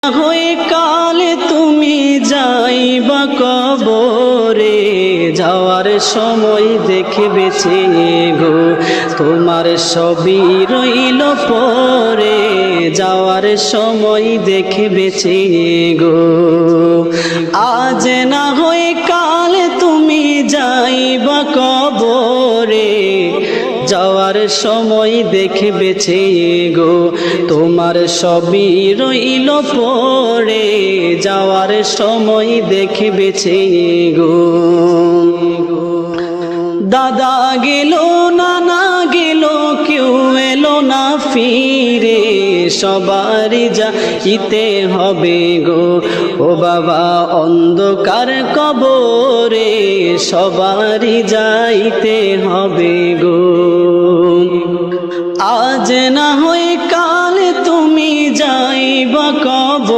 হয়ে কাল তুমি যাইবা কবরে, যাওয়ার সময় দেখবে গো তোমার সবই রইল পরে, যাওয়ার সময় দেখবে গো। আজ না হয়ে কাল তুমি যাইবা কবরে, যাওয়ার সময় দেখবে গো তোমার সবই রইল পরে, যাওয়ার সময় দেখবে গো। দাদা গেল নানা গেল কেউ এলো না ফিরে, সবারই যাইতে হবে গো ও বাবা অন্ধকার কবরে, সবারই যাইতে হবে গো। আজ না হয়ে কাল তুমি যাইবা কবরে।